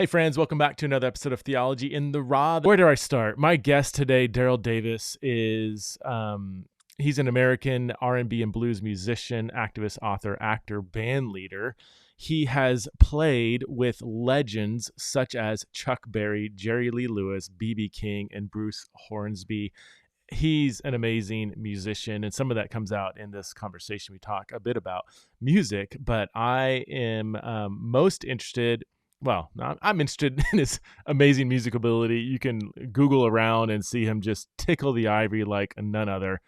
Hey friends, welcome back to another episode of Theology in the Raw. Where do I start? My guest today, Daryl Davis, is he's an American R&B and blues musician, activist, author, actor, band leader. He has played with legends such as Chuck Berry, Jerry Lee Lewis, B.B. King, and Bruce Hornsby. He's an amazing musician, and some of that comes out in this conversation. We talk a bit about music, but I am most interested. Well, I'm interested in his amazing music ability. You can Google around and see him just tickle the ivory like none other.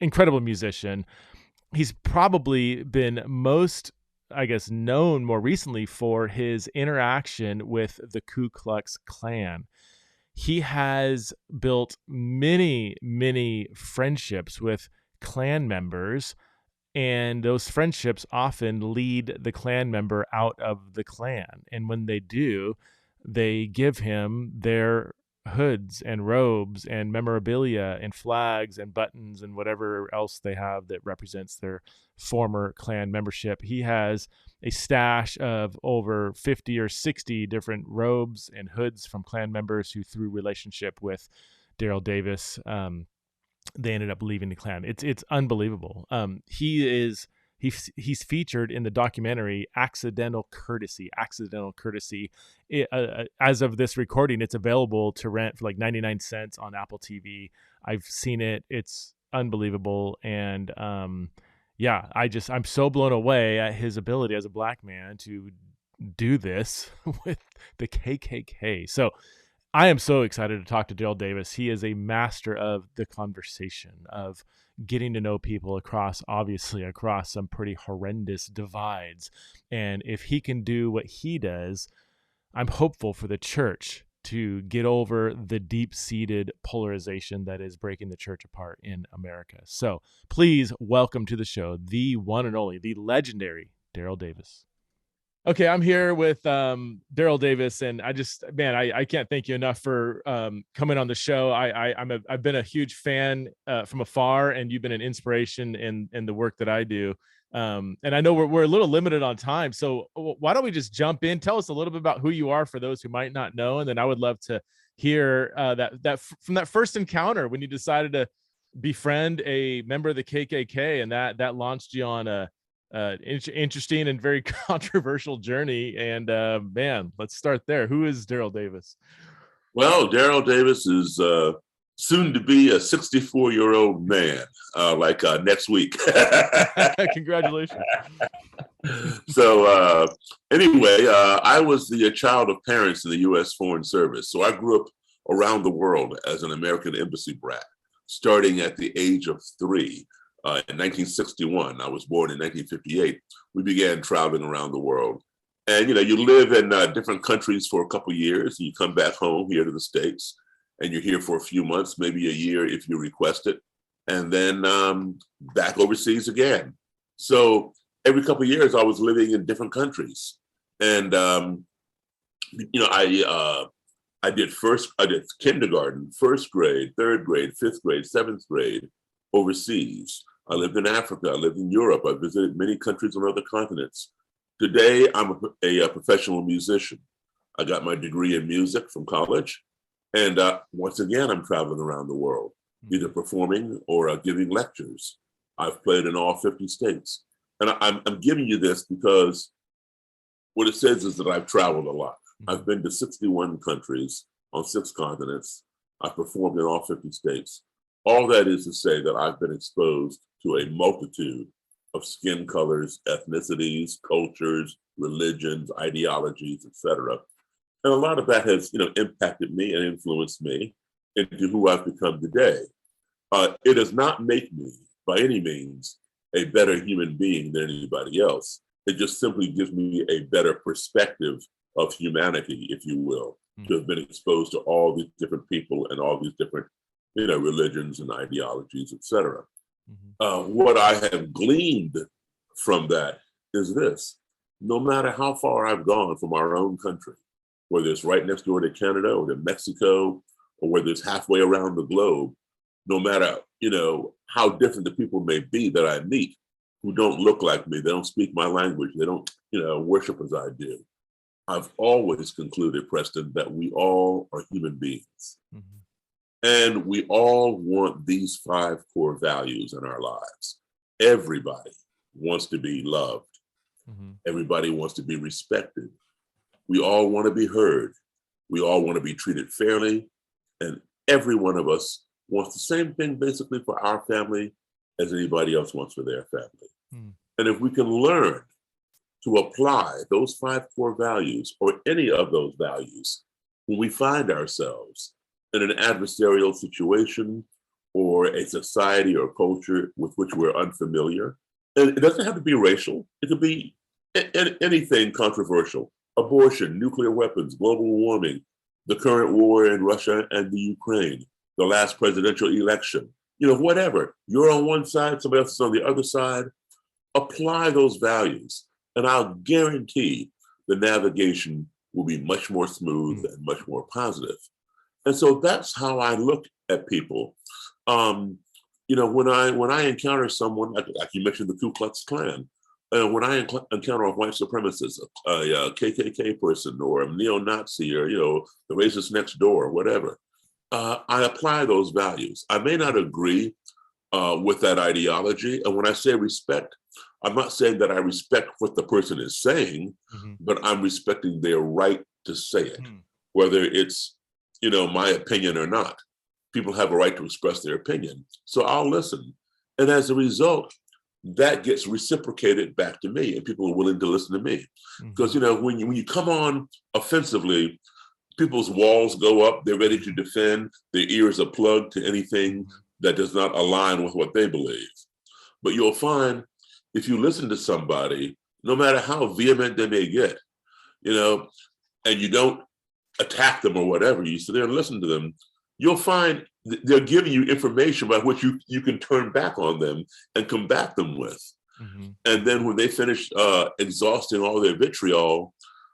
Incredible musician. He's probably been most, I guess, known more recently for his interaction with the Ku Klux Klan. He has built many, many friendships with Klan members, and those friendships often lead the Klan member out of the Klan. And when they do, they give him their hoods and robes and memorabilia and flags and buttons and whatever else they have that represents their former Klan membership. He has a stash of over 50 or 60 different robes and hoods from Klan members who, through relationship with Daryl Davis, they ended up leaving the Klan. It's unbelievable. He's featured in the documentary Accidental Courtesy. As of this recording, it's available to rent for like 99 cents on Apple TV. I've seen it. It's unbelievable. And I'm so blown away at his ability as a black man to do this with the KKK. So I am so excited to talk to Daryl Davis. He is a master of the conversation, of getting to know people across some pretty horrendous divides. And if he can do what he does, I'm hopeful for the church to get over the deep-seated polarization that is breaking the church apart in America. So please welcome to the show, the one and only, the legendary Daryl Davis. Okay, I'm here with Daryl Davis, and I can't thank you enough for coming on the show. I've been a huge fan from afar, and you've been an inspiration in the work that I do. And I know we're a little limited on time, so why don't we just jump in? Tell us a little bit about who you are for those who might not know, and then I would love to hear that from that first encounter when you decided to befriend a member of the KKK, and that launched you on a interesting and very controversial journey. And man, let's start there. Who is Daryl Davis? Well, Daryl Davis is soon to be a 64-year-old man, next week. Congratulations. So anyway, I was the child of parents in the U.S. Foreign Service. So I grew up around the world as an American embassy brat, starting at the age of 3. In 1961, I was born in 1958, we began traveling around the world. And, you live in different countries for a couple of years, and you come back home here to the States, and you're here for a few months, maybe a year if you request it, and then back overseas again. So every couple of years, I was living in different countries. And, I did kindergarten, first grade, third grade, fifth grade, seventh grade overseas. I lived in Africa, I lived in Europe, I visited many countries on other continents. Today, I'm a professional musician. I got my degree in music from college. And once again, I'm traveling around the world, either performing or giving lectures. I've played in all 50 states. And I'm giving you this because what it says is that I've traveled a lot. I've been to 61 countries on 6 continents. I've performed in all 50 states. All that is to say that I've been exposed to a multitude of skin colors, ethnicities, cultures, religions, ideologies, etc. And a lot of that has, impacted me and influenced me into who I've become today. It does not make me, by any means, a better human being than anybody else. It just simply gives me a better perspective of humanity, if you will, to have been exposed to all these different people and all these different religions and ideologies, etc. What I have gleaned from that is this: no matter how far I've gone from our own country, whether it's right next door to Canada or to Mexico, or whether it's halfway around the globe, no matter, how different the people may be that I meet, who don't look like me, they don't speak my language, they don't, worship as I do. I've always concluded, Preston, that we all are human beings. Mm-hmm. And we all want these 5 core values in our lives. Everybody wants to be loved. Mm-hmm. Everybody wants to be respected. We all want to be heard. We all want to be treated fairly. And every one of us wants the same thing basically for our family as anybody else wants for their family. Mm. And if we can learn to apply those 5 core values or any of those values when we find ourselves in an adversarial situation or a society or culture with which we're unfamiliar, and it doesn't have to be racial, it could be anything controversial: abortion, nuclear weapons, global warming, the current war in Russia and the Ukraine, the last presidential election, whatever. You're on one side, somebody else is on the other side. Apply those values, and I'll guarantee the navigation will be much more smooth and much more positive. And so that's how I look at people. When I encounter someone, like you mentioned the Ku Klux Klan, when I encounter a white supremacist, a KKK person, or a neo-Nazi, or the racist next door, whatever, I apply those values. I may not agree with that ideology, and when I say respect, I'm not saying that I respect what the person is saying, mm-hmm. but I'm respecting their right to say it, whether it's my opinion or not. People have a right to express their opinion, so I'll listen, and as a result, that gets reciprocated back to me, and people are willing to listen to me. Because when you come on offensively, people's walls go up, they're ready to defend, their ears are plugged to anything that does not align with what they believe. But you'll find if you listen to somebody, no matter how vehement they may get, and you don't attack them or whatever, you sit there and listen to them, you'll find they're giving you information by which you can turn back on them and combat them with. Mm-hmm. And then when they finish exhausting all their vitriol,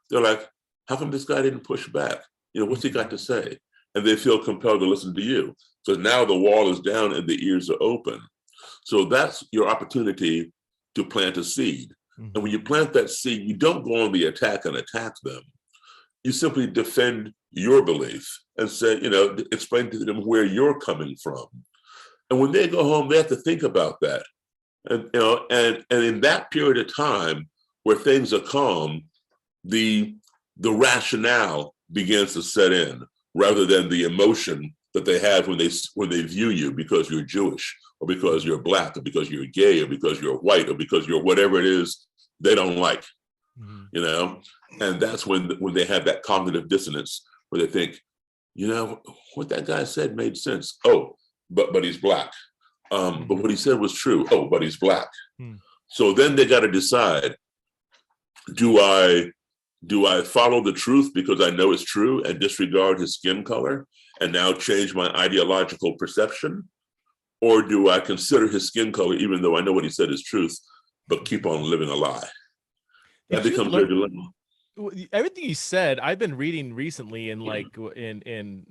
they're like, how come this guy didn't push back? What's he got to say? And they feel compelled to listen to you. So now the wall is down and the ears are open. So that's your opportunity to plant a seed. Mm-hmm. And when you plant that seed, you don't go on the attack and attack them. You simply defend your belief and say, explain to them where you're coming from. And when they go home, they have to think about that. And, and in that period of time where things are calm, the rationale begins to set in rather than the emotion that they have when they view you because you're Jewish or because you're Black or because you're gay or because you're white or because you're whatever it is they don't like, and that's when they have that cognitive dissonance where they think, what that guy said made sense. Oh, but he's Black. But what he said was true. Oh, but he's Black. So then they got to decide, do I follow the truth because I know it's true and disregard his skin color and now change my ideological perception? Or do I consider his skin color, even though I know what he said is truth, but keep on living a lie? That becomes their dilemma. Everything you said, I've been reading recently in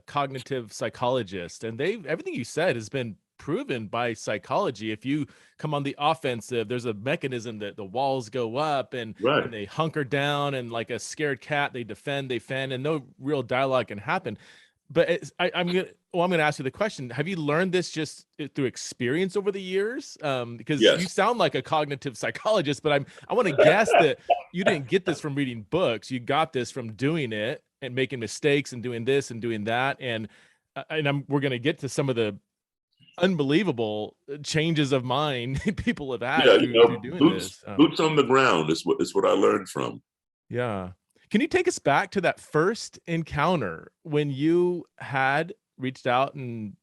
cognitive psychologists, and everything you said has been proven by psychology. If you come on the offensive, there's a mechanism that the walls go up and they hunker down, and like a scared cat, they defend, they fend, and no real dialogue can happen. But I'm gonna ask you the question: have you learned this just through experience over the years? Because you sound like a cognitive psychologist, but I want to guess that you didn't get this from reading books. You got this from doing it and making mistakes and doing this and doing that. And we're gonna get to some of the unbelievable changes of mind people have had through doing this. Boots on the ground is what I learned from. Yeah. Can you take us back to that first encounter when you had reached out and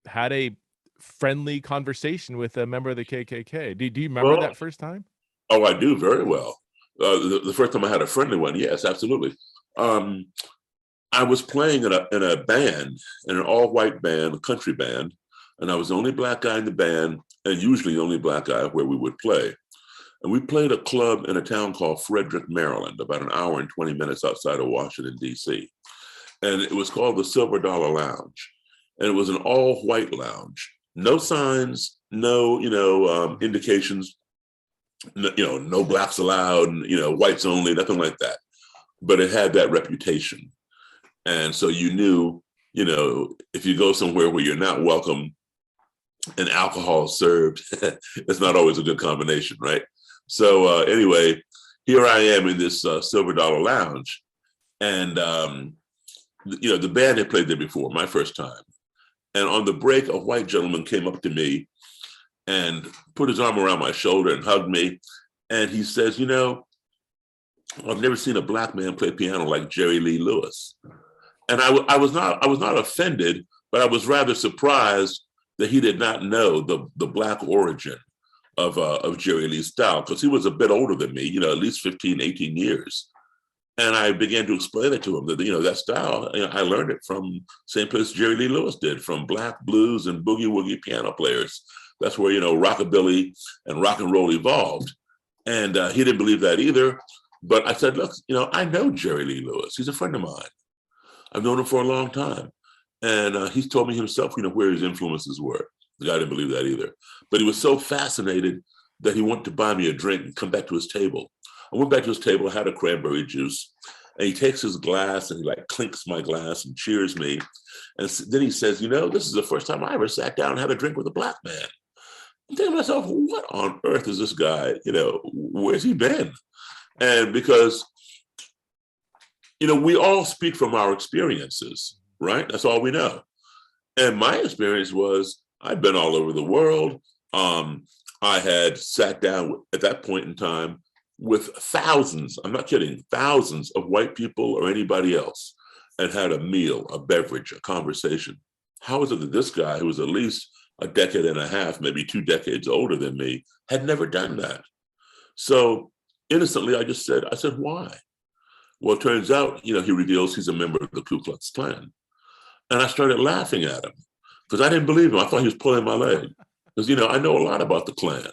had a friendly conversation with a member of the KKK? Do you remember that first time? Oh, I do very well. The first time I had a friendly one, yes, absolutely. I was playing in a band, in an all-white band, a country band, and I was the only Black guy in the band, and usually the only Black guy where we would play. And we played a club in a town called Frederick, Maryland, about an hour and 20 minutes outside of Washington, D.C. And it was called the $Silver Lounge. And it was an all-white lounge. No signs, no, indications, no Blacks allowed, and, whites only, nothing like that. but it had that reputation. And so you knew, if you go somewhere where you're not welcome and alcohol is served, it's not always a good combination, right? So anyway, here I am in this Silver Dollar Lounge. And, the band had played there before, my first time. And on the break, a white gentleman came up to me and put his arm around my shoulder and hugged me. And he says, I've never seen a Black man play piano like Jerry Lee Lewis. And I was not offended, but I was rather surprised that he did not know the Black origin of Jerry Lee's style, because he was a bit older than me, at least 15, 18 years. And I began to explain it to him that, that style, I learned it from same place Jerry Lee Lewis did, from Black blues and boogie woogie piano players. That's where, rockabilly and rock and roll evolved. And he didn't believe that either. But I said, look, I know Jerry Lee Lewis. He's a friend of mine. I've known him for a long time. And he's told me himself, where his influences were. The guy didn't believe that either. But he was so fascinated that he wanted to buy me a drink and come back to his table. I went back to his table, had a cranberry juice, and he takes his glass and he clinks my glass and cheers me. And then he says, this is the first time I ever sat down and had a drink with a Black man. I'm thinking to myself, what on earth is this guy? Where's he been? And because, we all speak from our experiences, right? That's all we know. And my experience was I'd been all over the world. I had sat down at that point in time with thousands, I'm not kidding, thousands of white people or anybody else, and had a meal, a beverage, a conversation. How is it that this guy, who was at least a decade and a half, maybe 2 decades older than me, had never done that? So innocently, I said, why? Well, it turns out, he reveals he's a member of the Ku Klux Klan. And I started laughing at him because I didn't believe him. I thought he was pulling my leg because, I know a lot about the Klan.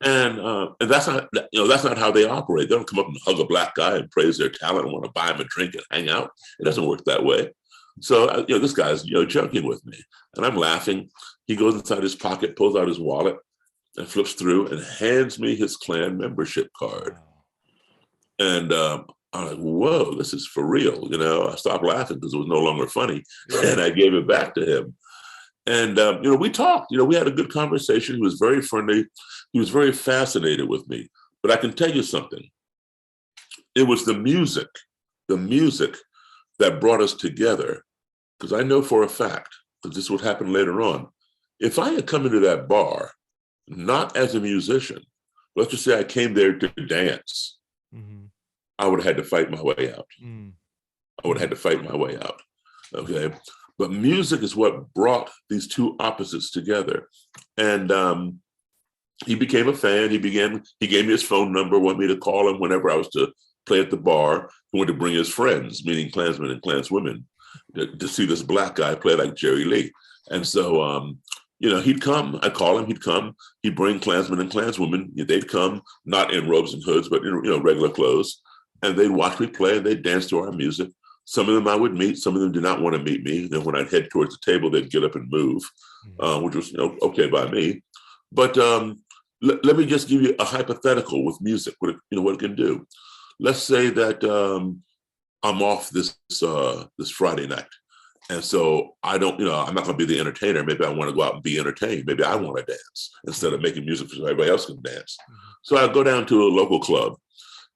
And that's not how they operate. They don't come up and hug a Black guy and praise their talent and want to buy him a drink and hang out. It doesn't work that way. So, this guy's, joking with me, and I'm laughing. He goes inside his pocket, pulls out his wallet and flips through and hands me his Klan membership card. And I'm like, whoa, this is for real. I stopped laughing because it was no longer funny. And I gave it back to him. And, we talked, we had a good conversation. He was very friendly. He was very fascinated with me. But I can tell you something. It was the music that brought us together. Because I know for a fact, because this would happen later on, if I had come into that bar, not as a musician, let's just say I came there to dance, I would have had to fight my way out. I would have had to fight my way out. Okay. But music is what brought these two opposites together. And he became a fan. He gave me his phone number, wanted me to call him whenever I was to play at the bar. He wanted to bring his friends, meaning Klansmen and Klanswomen, to see this Black guy play like Jerry Lee. And so, he'd come, I'd call him, he'd come, he'd bring Klansmen and Klanswomen. They'd come, not in robes and hoods, but in, regular clothes. And they'd watch me play and they'd dance to our music. Some of them I would meet, some of them did not want to meet me. Then when I'd head towards the table, they'd get up and move, which was, okay by me. But let me just give you a hypothetical with music, what it can do. Let's say that I'm off this Friday night. And so I don't, I'm not going to be the entertainer. Maybe I want to go out and be entertained. Maybe I want to dance instead of making music so everybody else can dance. So I go down to a local club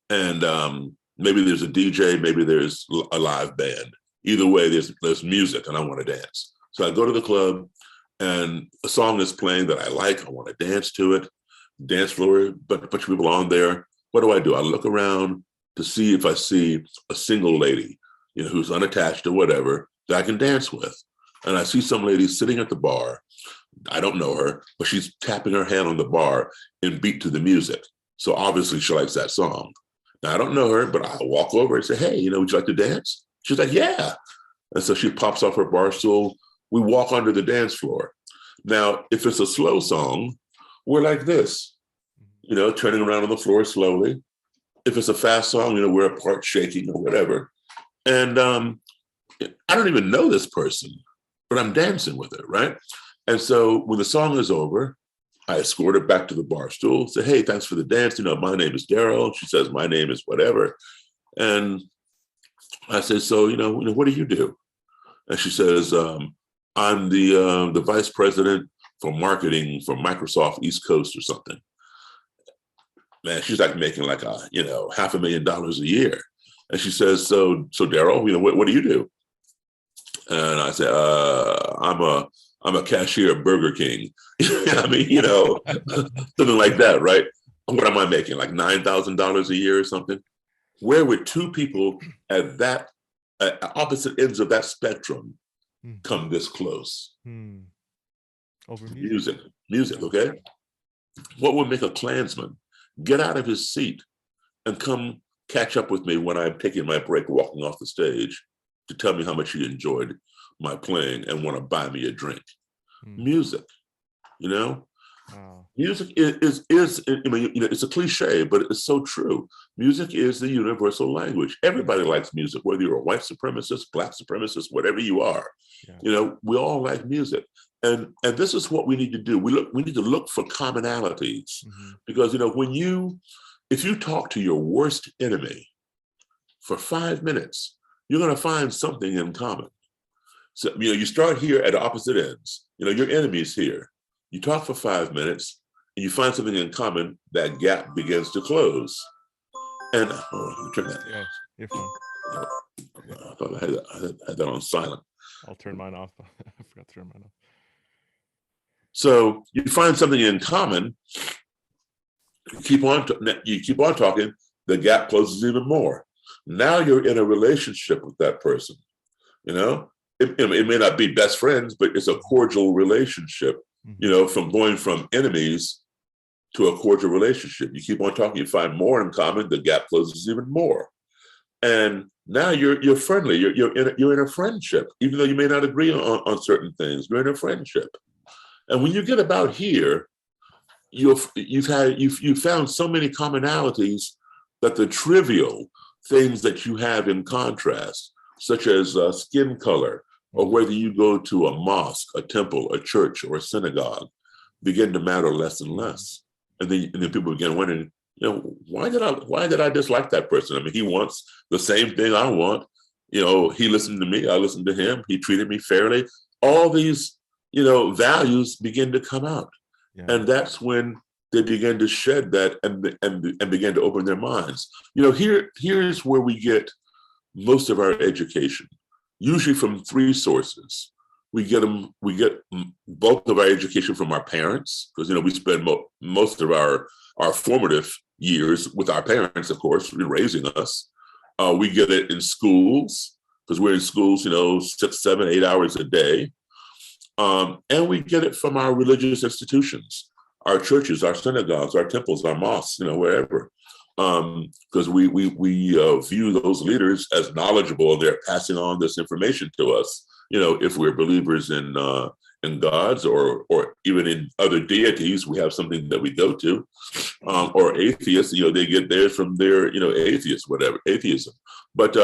and maybe there's a DJ, maybe there's a live band. Either way, there's music and I want to dance. So I go to the club and a song is playing that I like. I want to dance to it. Dance floor, but a bunch of people on there. What do? I look around to see if I see a single lady, who's unattached or whatever, that I can dance with. And I see some lady sitting at the bar. I don't know her, but she's tapping her hand on the bar in beat to the music. So obviously she likes that song. Now I don't know her, but I walk over and say, hey, would you like to dance? She's like, yeah. And so she pops off her bar stool. We walk onto the dance floor. Now, if it's a slow song, we're like this, turning around on the floor slowly. If it's a fast song, we're apart shaking or whatever. And I don't even know this person, but I'm dancing with her, right? And so when the song is over, I escort her back to the bar stool, say, hey, thanks for the dance. My name is Daryl. She says, my name is whatever. And I said, so, what do you do? And she says, I'm the vice president for marketing for Microsoft East Coast or something. Man, she's like making like $500,000 a year. And she says, so Daryl, what do you do? And I said, I'm a cashier at Burger King. I mean, something like that, right? What am I making? Like $9,000 a year or something? Where would two people at opposite ends of that spectrum come this close? Over Music, okay? What would make a Klansman get out of his seat and come catch up with me when I'm taking my break, walking off the stage, to tell me how much he enjoyed my playing and want to buy me a drink? Music, Wow. Music is it's a cliche, but it's so true. Music is the universal language. Everybody likes music, whether you're a white supremacist, black supremacist, whatever you are. Yeah. We all like music. And this is what we need to do. We need to look for commonalities, because if you talk to your worst enemy for 5 minutes, you're going to find something in common. So you start here at opposite ends. Your enemy's here. You talk for 5 minutes, and you find something in common. That gap begins to close. And let me turn that. Yeah, you're fine. I thought I had that on silent. I'll turn mine off. I forgot to turn mine off. So you find something in common. You keep on talking. The gap closes even more. Now you're in a relationship with that person. It may not be best friends, but it's a cordial relationship. From going from enemies to a cordial relationship. You keep on talking. You find more in common. The gap closes even more. And now you're friendly. You're in a friendship, even though you may not agree on certain things. You're in a friendship. And when you get about here, you've found so many commonalities that the trivial things that you have in contrast, such as skin color, or whether you go to a mosque, a temple, a church, or a synagogue, begin to matter less and less. And then people begin wondering, why did I dislike that person? I mean, he wants the same thing I want. He listened to me, I listened to him, he treated me fairly. All these, values begin to come out. Yeah. And that's when they begin to shed that and begin to open their minds. Here's where we get most of our education, usually from 3 sources. We get both of our education from our parents, because we spend most of our formative years with our parents, of course, raising us. We get it in schools, because we're in schools 6, 7, 8 hours a day. And we get it from our religious institutions, our churches, our synagogues, our temples, our mosques, wherever. Because we view those leaders as knowledgeable, and they're passing on this information to us. If we're believers in gods or even in other deities, we have something that we go to. Or atheists, they get theirs from their atheism. But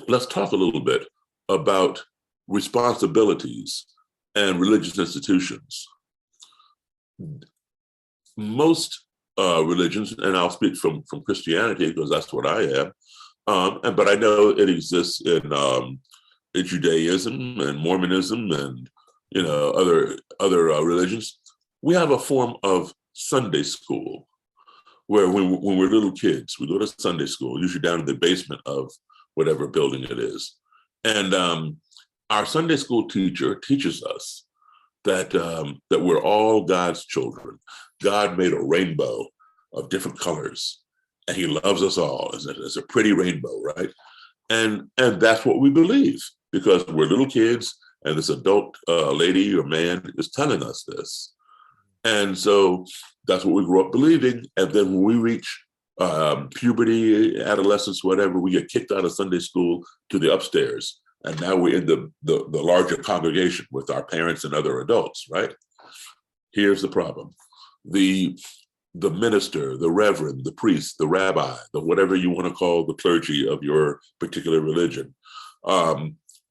let's talk a little bit about responsibilities and religious institutions. Most religions, and I'll speak from Christianity because that's what I am, but I know it exists in Judaism and Mormonism and other religions. We have a form of Sunday school where when we're little kids, we go to Sunday school, usually down in the basement of whatever building it is, and our Sunday school teacher teaches us that we're all God's children. God made a rainbow of different colors, and He loves us all. It's a pretty rainbow, right? And that's what we believe, because we're little kids, and this adult lady or man is telling us this. And so that's what we grew up believing. And then when we reach puberty, adolescence, whatever, we get kicked out of Sunday school to the upstairs. And now we're in the larger congregation with our parents and other adults, right? Here's the problem. The minister, the reverend, the priest, the rabbi, the whatever you want to call the clergy of your particular religion,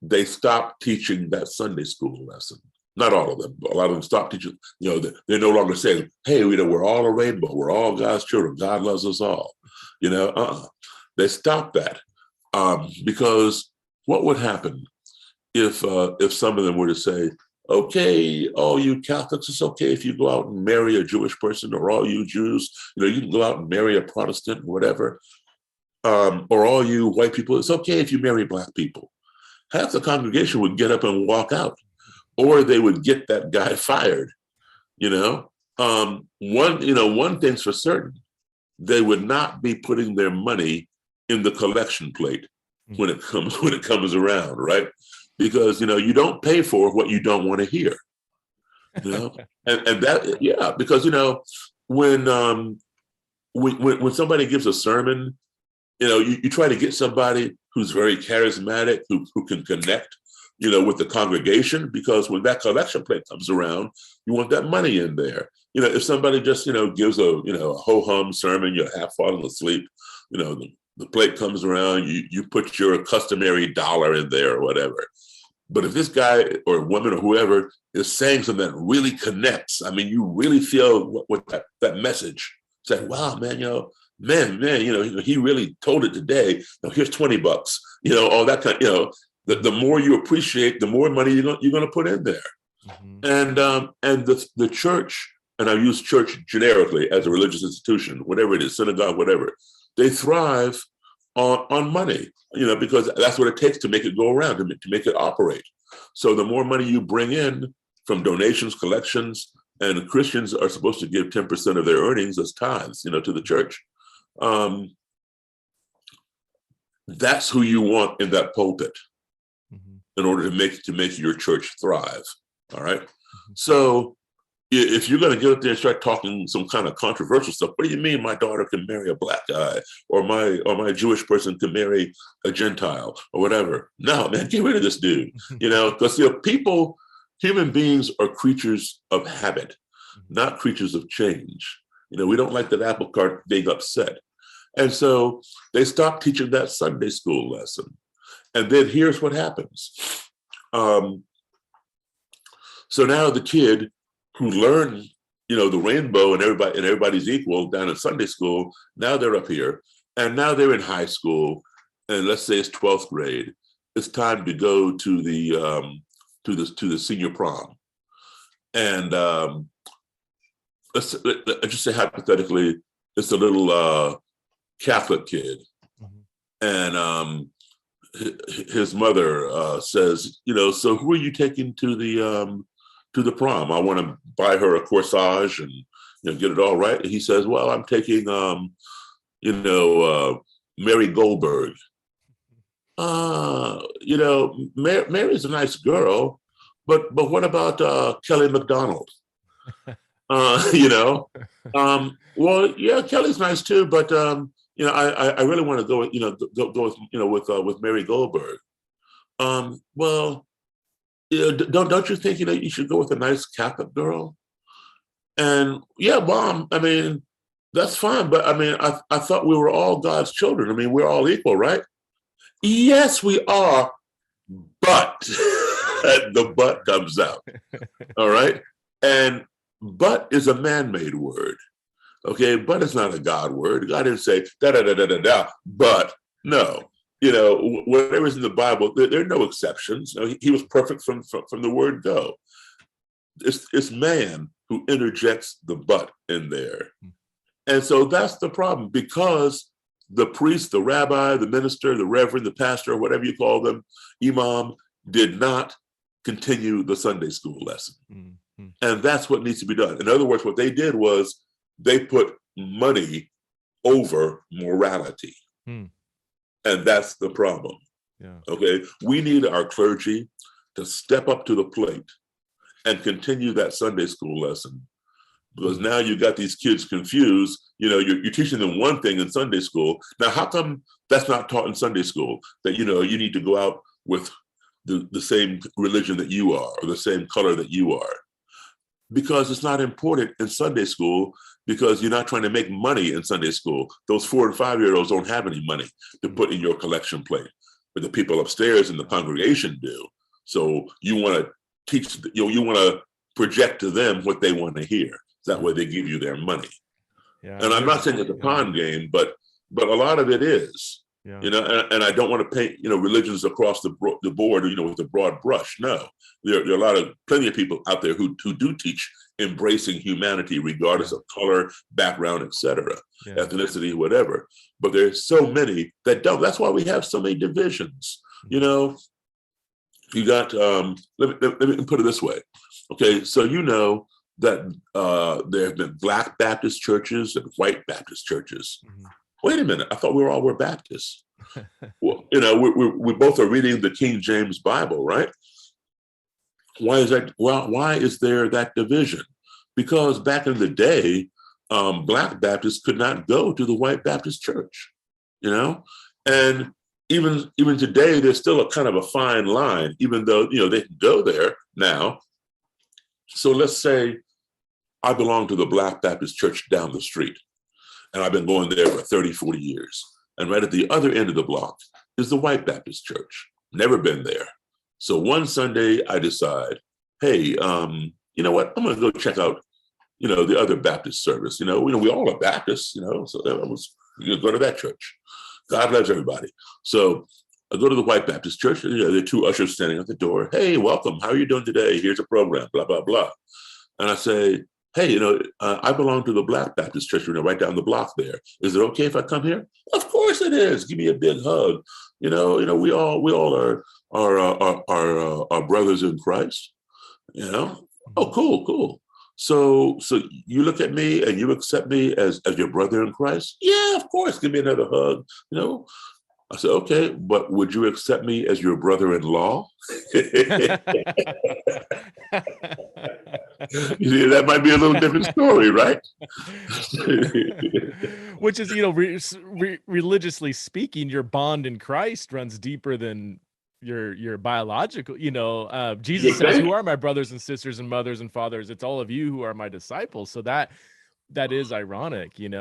they stopped teaching that Sunday school lesson. Not all of them, but a lot of them stopped teaching. They're no longer saying, hey, we're all a rainbow. We're all God's children. God loves us all. They stopped that. Because what would happen if some of them were to say, okay, all you Catholics, it's okay if you go out and marry a Jewish person, or all you Jews, you can go out and marry a Protestant, whatever. Or all you white people, it's okay if you marry Black people. Half the congregation would get up and walk out, or they would get that guy fired. One thing's for certain: they would not be putting their money in the collection plate when it comes around, right? Because you don't pay for what you don't want to hear. And that, yeah, because when somebody gives a sermon, you try to get somebody who's very charismatic, who can connect, with the congregation, because when that collection plate comes around, you want that money in there. If somebody just, gives a ho-hum sermon, you're half falling asleep, the plate comes around, you put your customary dollar in there or whatever. But if this guy or woman or whoever is saying something that really connects, I mean, you really feel what that message. Say, wow, man, he really told it today. Here's $20, all that kind. The more you appreciate, the more money you're going to put in there. Mm-hmm. And the church, and I use church generically as a religious institution, whatever it is, synagogue, whatever, they thrive on money, because that's what it takes to make it go around, to make it operate. So the more money you bring in from donations, collections, and Christians are supposed to give 10% of their earnings as tithes, to the church. That's who you want in that pulpit, mm-hmm. in order to make your church thrive. All right. Mm-hmm. So if you're going to get up there and start talking some kind of controversial stuff, what do you mean my daughter can marry a Black guy, or my Jewish person can marry a Gentile, or whatever? No, man, get rid of this dude. Because human beings are creatures of habit, not creatures of change. We don't like that apple cart being upset. And so they stopped teaching that Sunday school lesson. And then here's what happens. So now the kid who learned, the rainbow and everybody's equal down in Sunday school, now they're up here, and now they're in high school, and let's say it's 12th grade. It's time to go to the senior prom. And let's just say hypothetically, it's a little Catholic kid, mm-hmm. and his mother says, so who are you taking to the prom? I want to buy her a corsage and get it all right. And he says, well, I'm taking Mary Goldberg. Mary's a nice girl, but what about Kelly McDonald? Well, yeah, Kelly's nice too, but I really want to go, with Mary Goldberg. Well, don't you think you should go with a nice Catholic girl? And yeah, Mom, I mean, that's fine, but I mean, I thought we were all God's children. I mean, we're all equal, right? Yes, we are, but the but comes out. All right, and but is a man-made word. Okay, but it's not a God word. God didn't say da da da da da da. But no. Whatever's in the Bible, there are no exceptions. He was perfect from the word go. It's man who interjects the but in there. And so that's the problem, because the priest, the rabbi, the minister, the reverend, the pastor, whatever you call them, imam, did not continue the Sunday school lesson. Mm-hmm. And that's what needs to be done. In other words, what they did was they put money over morality. Mm. And that's the problem. Yeah. Okay. We need our clergy to step up to the plate and continue that Sunday school lesson. Because now you got these kids confused. You're teaching them one thing in Sunday school. Now, how come that's not taught in Sunday school? That, you need to go out with the same religion that you are, or the same color that you are. Because it's not important in Sunday school, because you're not trying to make money in Sunday school. Those 4 and 5-year-olds don't have any money to put in your collection plate, but the people upstairs in the congregation do. So you want to teach, you want to project to them what they want to hear. That way they give you their money. Yeah, and I'm not saying it's a con game, but a lot of it is. Yeah. And I don't want to paint, religions across the board, with a broad brush. No, there are plenty of people out there who do teach embracing humanity, regardless of color, background, etc., ethnicity, whatever. But there's so many that don't. That's why we have so many divisions. You got, let me put it this way. Okay, so that there have been Black Baptist churches and white Baptist churches. Mm-hmm. Wait a minute, I thought we all were Baptists. Well, we both are reading the King James Bible, right? Why is that? Well, why is there that division? Because back in the day, Black Baptists could not go to the white Baptist church, and even today, there's still a kind of a fine line, even though, they can go there now. So let's say I belong to the Black Baptist church down the street, and I've been going there for 30, 40 years. And right at the other end of the block is the white Baptist church. Never been there. So one Sunday I decide, hey, you know what? I'm going to go check out, the other Baptist service. We all are Baptists, so I was going to go to that church. God loves everybody. So I go to the white Baptist church. And, there are two ushers standing at the door. Hey, welcome. How are you doing today? Here's a program, blah, blah, blah. And I say, hey, I belong to the Black Baptist church, right down the block there. Is it okay if I come here? Of course it is. Give me a big hug. We all are brothers in Christ. Oh, cool. So you look at me and you accept me as your brother in Christ? Yeah, of course. Give me another hug. I said, okay, but would you accept me as your brother-in-law? That might be a little different story, right? Which is, religiously speaking, your bond in Christ runs deeper than your biological. Jesus says, "Who are my brothers and sisters and mothers and fathers? It's all of you who are my disciples." So that is ironic, and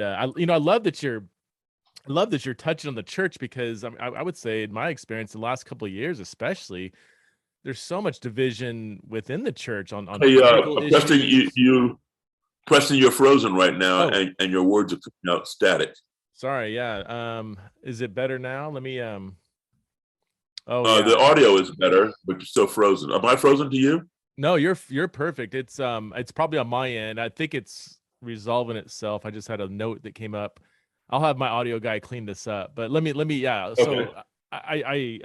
I love that you're touching on the church, because I would say, in my experience, the last couple of years, especially, there's so much division within the church on Preston, you're frozen right now, and your words are coming out static. Sorry, yeah. Is it better now? Let me. The audio is better, but you're still frozen. Am I frozen to you? No, you're perfect. It's probably on my end. I think it's resolving itself. I just had a note that came up. I'll have my audio guy clean this up, but let me. Yeah. Okay. So I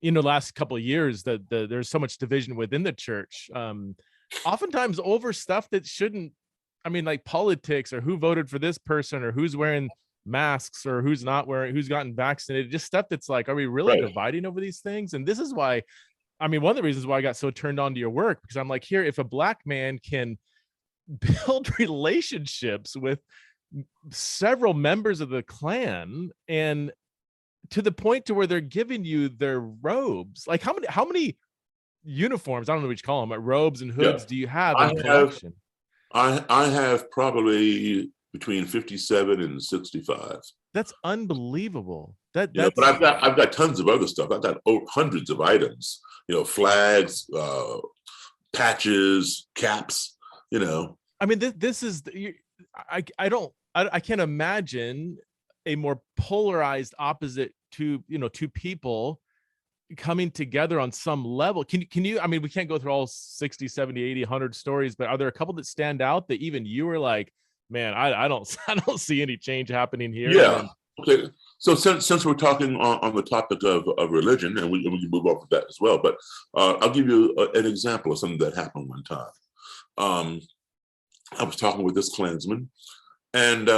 last couple of years that there's so much division within the church. Oftentimes over stuff that shouldn't. Like politics, or who voted for this person, or who's wearing masks, or who's not wearing, who's gotten vaccinated. Just stuff that's like, are we really dividing over these things? And this is why. One of the reasons why I got so turned on to your work, because I'm like, here, if a Black man can build relationships with several members of the Klan, and to the point to where they're giving you their robes, like how many uniforms, I don't know what you call them, but robes and hoods do you have in collection? I have probably between 57 and 65. That's unbelievable. But I've got tons of other stuff. I've got hundreds of items, flags, patches, caps, this is, I can't imagine a more polarized opposite to two people coming together on some level. Can you, we can't go through all 60, 70, 80, 100 stories, but are there a couple that stand out that even you were like, man, I don't see any change happening here? Yeah. Okay. So since we're talking on the topic of religion, and we can move off of that as well, but I'll give you an example of something that happened one time. I was talking with this Klansman, and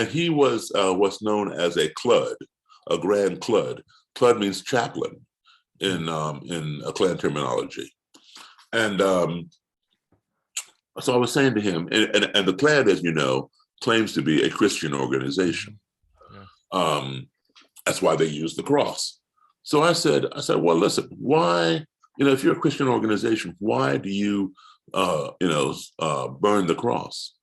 he was what's known as a clud, a grand clud. Clud means chaplain in a Klan terminology. And so I was saying to him, and the Klan, as you know, claims to be a Christian organization. Yeah. That's why they use the cross. So I said, well, listen, why, if you're a Christian organization, why do you, burn the cross?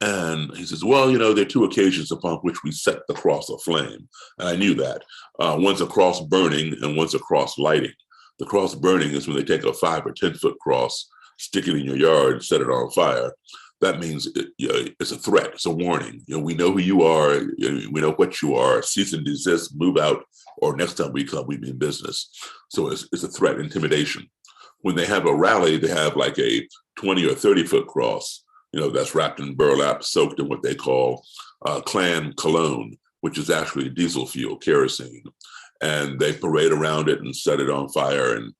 And he says, well, there are two occasions upon which we set the cross aflame. And I knew that. One's a cross burning and one's a cross lighting. The cross burning is when they take a 5 or 10 foot cross, stick it in your yard, and set it on fire. that means it's a threat. It's a warning. We know who you are. We know what you are. Cease and desist, move out, or next time we come, we mean business. So it's a threat, intimidation. When they have a rally, they have like a 20 or 30-foot cross, that's wrapped in burlap, soaked in what they call Klan cologne, which is actually diesel fuel, kerosene. And they parade around it and set it on fire. And,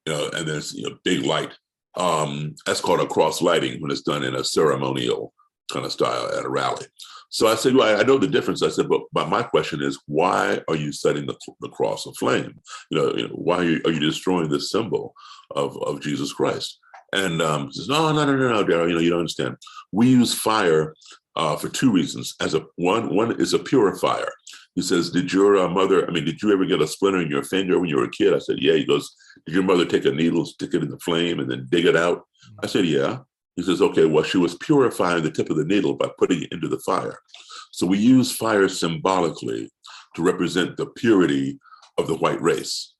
and there's big light. That's called a cross lighting when it's done in a ceremonial kind of style at a rally. So I said, well, I know the difference. I said, but my question is, why are you setting the cross aflame? Why are you destroying this symbol of Jesus Christ? And he says, no, Daryl, you don't understand. We use fire for two reasons. One is a purifier. He says, did you ever get a splinter in your finger when you were a kid? I said, yeah. He goes, did your mother take a needle, stick it in the flame, and then dig it out? I said, yeah. He says, okay, well, she was purifying the tip of the needle by putting it into the fire. So we use fire symbolically to represent the purity of the white race.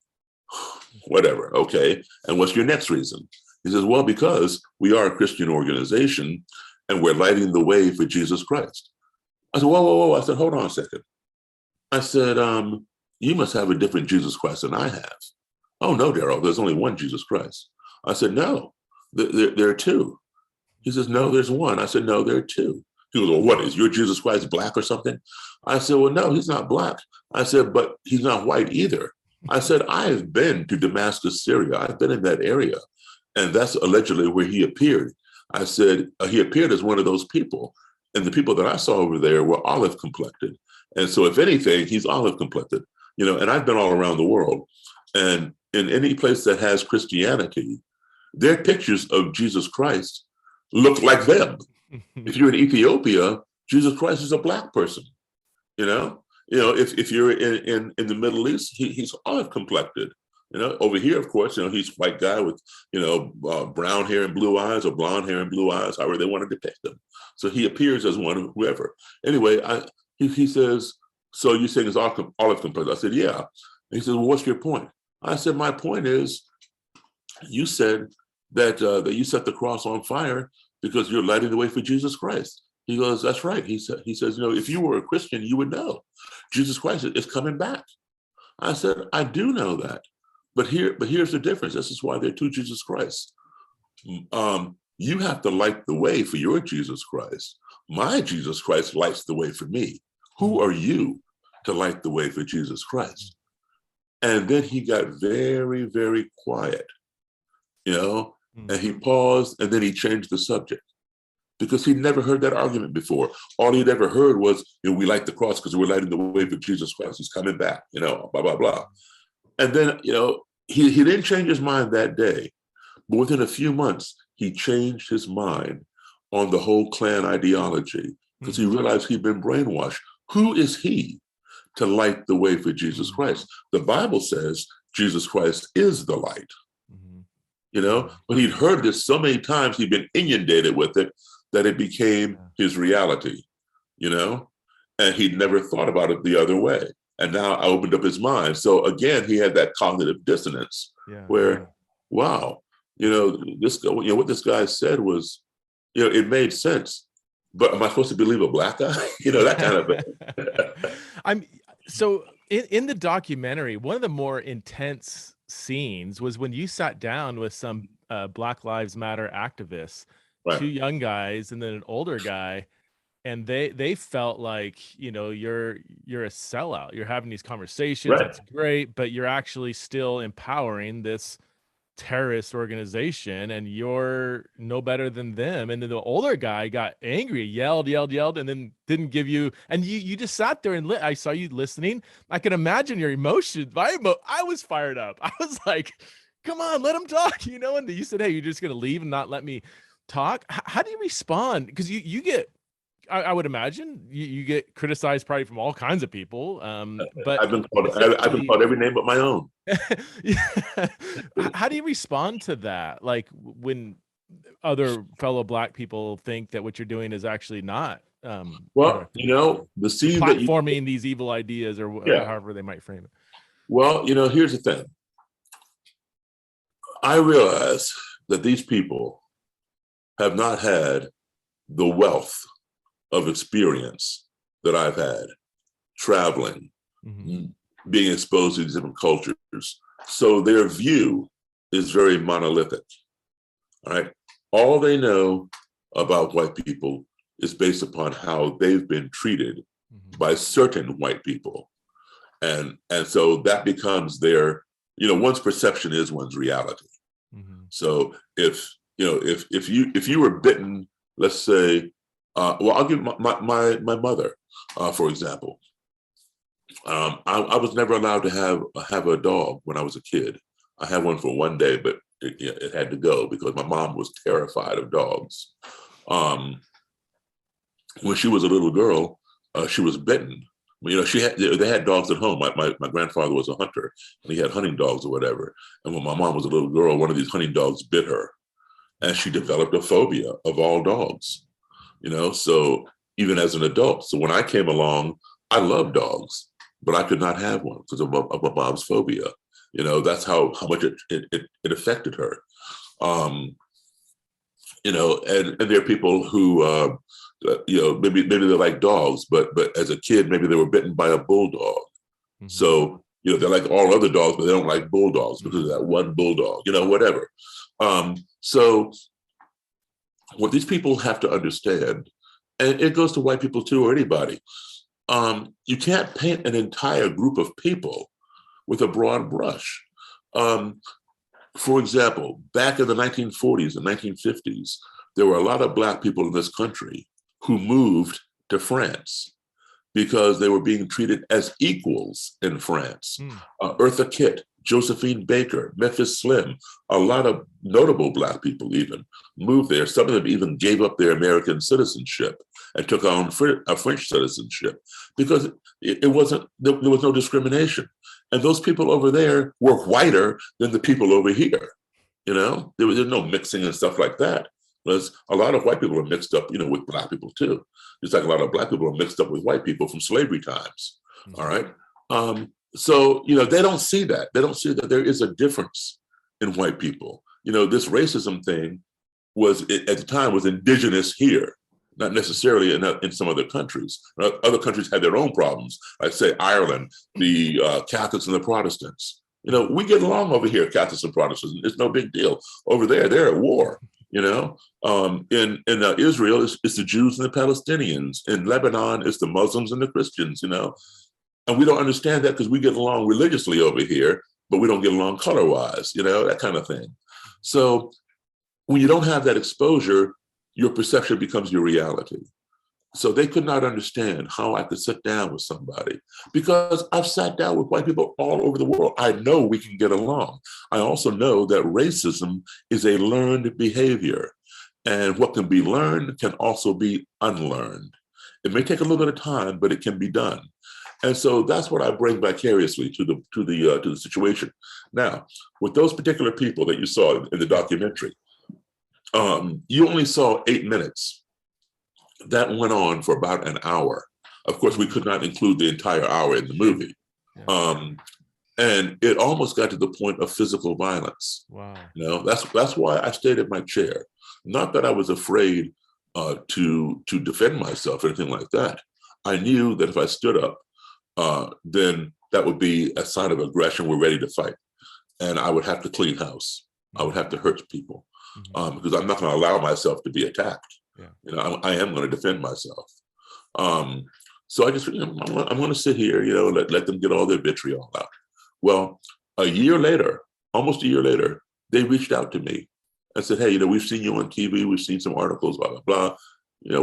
Whatever, okay. And what's your next reason? He says, well, because we are a Christian organization and we're lighting the way for Jesus Christ. I said, whoa. I said, hold on a second. I said, you must have a different Jesus Christ than I have. Oh, no, Daryl, there's only one Jesus Christ. I said, no, there are two. He says, no, there's one. I said, no, there are two. He goes, well, what, is your Jesus Christ black or something? I said, well, no, he's not black. I said, but he's not white either. I said, I have been to Damascus, Syria. I've been in that area. And that's allegedly where he appeared. I said, he appeared as one of those people. And the people that I saw over there were olive complected. And so if anything, he's olive complected, and I've been all around the world. And in any place that has Christianity, their pictures of Jesus Christ look like them. If you're in Ethiopia, Jesus Christ is a black person, if you're in the Middle East, he's olive complected. Over here, of course, he's a white guy with, brown hair and blue eyes, or blonde hair and blue eyes, however they want to depict them. So he appears as one of whoever. Anyway, he says, so you're saying it's olive complected? I said, yeah. And he says, well, what's your point? I said, my point is, you said that you set the cross on fire because you're lighting the way for Jesus Christ. He goes, that's right. He says, if you were a Christian, you would know Jesus Christ is coming back. I said, I do know that. But here's the difference. This is why there are two Jesus Christs. You have to light the way for your Jesus Christ. My Jesus Christ lights the way for me. Who are you to light the way for Jesus Christ? And then he got very, very quiet, and he paused, and then he changed the subject because he'd never heard that argument before. All he'd ever heard was, we light the cross because we're lighting the way for Jesus Christ. He's coming back, blah, blah, blah. And then, he didn't change his mind that day, but within a few months, he changed his mind on the whole Klan ideology because he realized he'd been brainwashed. Who is he to light the way for Jesus Christ? The Bible says Jesus Christ is the light, but he'd heard this so many times, he'd been inundated with it that it became his reality, and he'd never thought about it the other way. And now I opened up his mind. So again, he had that cognitive dissonance where, wow, what this guy said was, it made sense. But am I supposed to believe a black guy? That kind of thing. So in the documentary, one of the more intense scenes was when you sat down with some Black Lives Matter activists, right. Two young guys and then an older guy. And they felt like, you're a sellout. You're having these conversations. Right. That's great, but you're actually still empowering this terrorist organization, and you're no better than them. And then the older guy got angry, yelled, and then didn't give you. And you just sat there and I saw you listening. I can imagine your emotions. I was fired up. I was like, "Come on, let him talk," And you said, "Hey, you're just gonna leave and not let me talk." How do you respond? Because you get. I would imagine you get criticized probably from all kinds of people. But I've been called every name but my own. Yeah. How do you respond to that? Like when other fellow Black people think that what you're doing is actually not. The seed platforming these evil ideas or however they might frame it. Well, here's the thing. I realize that these people have not had the wealth of experience that I've had traveling, being exposed to these different cultures. So their view is very monolithic. All right. All they know about white people is based upon how they've been treated by certain white people. And so that becomes their, one's perception is one's reality. So if you were bitten, let's say, I'll give my mother, for example. I was never allowed to have a dog when I was a kid. I had one for one day, but it had to go because my mom was terrified of dogs. When she was a little girl, she was bitten. They had dogs at home. My grandfather was a hunter, and he had hunting dogs or whatever. And when my mom was a little girl, one of these hunting dogs bit her, and she developed a phobia of all dogs. So even as an adult, so when I came along, I loved dogs, but I could not have one because of my mom's phobia. That's how much it affected her. And there are people who, maybe they like dogs, but as a kid, maybe they were bitten by a bulldog. So, they're like all other dogs, but they don't like bulldogs because of that one bulldog, whatever. So what these people have to understand, and it goes to white people too, or anybody, you can't paint an entire group of people with a broad brush. For example, back in the 1940s and 1950s, there were a lot of Black people in this country who moved to France because they were being treated as equals in France. Eartha Kitt, Josephine Baker, Memphis Slim, a lot of notable Black people even moved there. Some of them even gave up their American citizenship and took on a French citizenship because there was no discrimination. And those people over there were whiter than the people over here. There was no mixing and stuff like that. Because a lot of white people are mixed up, with Black people too. Just like a lot of Black people are mixed up with white people from slavery times. All right. So, they don't see that. They don't see that there is a difference in white people. This racism thing was, at the time, was indigenous here, not necessarily in some other countries. Other countries had their own problems, like, say, Ireland, the Catholics and the Protestants. We get along over here, Catholics and Protestants. It's no big deal. Over there, they're at war. In Israel, it's the Jews and the Palestinians. In Lebanon, it's the Muslims and the Christians, And we don't understand that because we get along religiously over here, but we don't get along color-wise, that kind of thing. So when you don't have that exposure, your perception becomes your reality. So they could not understand how I could sit down with somebody because I've sat down with white people all over the world. I know we can get along. I also know that racism is a learned behavior, and what can be learned can also be unlearned. It may take a little bit of time, but it can be done. And so that's what I bring vicariously to the situation. Now, with those particular people that you saw in the documentary, you only saw 8 minutes. That went on for about an hour. Of course, we could not include the entire hour in the movie. And it almost got to the point of physical violence. Wow. That's why I stayed in my chair. Not that I was afraid to defend myself or anything like that. I knew that if I stood up, then that would be a sign of aggression. We're ready to fight. And I would have to clean house. I would have to hurt people because I'm not going to allow myself to be attacked. I am going to defend myself. So I just, I'm going to sit here, let them get all their vitriol out. Well, almost a year later, they reached out to me and said, hey, we've seen you on TV. We've seen some articles, blah, blah, blah.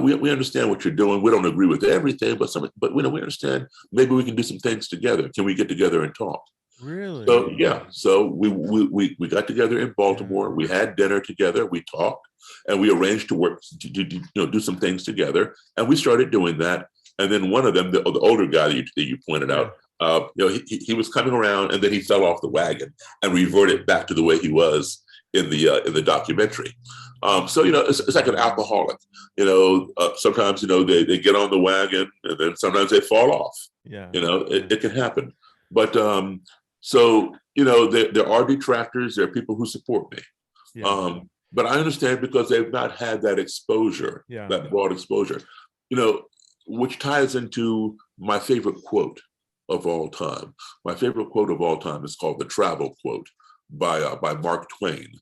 We understand what you're doing. We don't agree with everything, but we understand maybe we can do some things together. Can we get together and talk? Really? So, yeah. So we got together in Baltimore. We had dinner together. We talked. And we arranged to work to do some things together, and we started doing that. And then one of them, the older guy that you pointed out, he was coming around, and then he fell off the wagon and reverted back to the way he was in the documentary. So it's like an alcoholic. Sometimes they get on the wagon, and then sometimes they fall off. It can happen. But so there are detractors. There are people who support me. But I understand because they've not had that exposure, Yeah. that broad exposure, which ties into my favorite quote of all time. My favorite quote of all time is called the Travel Quote by Mark Twain.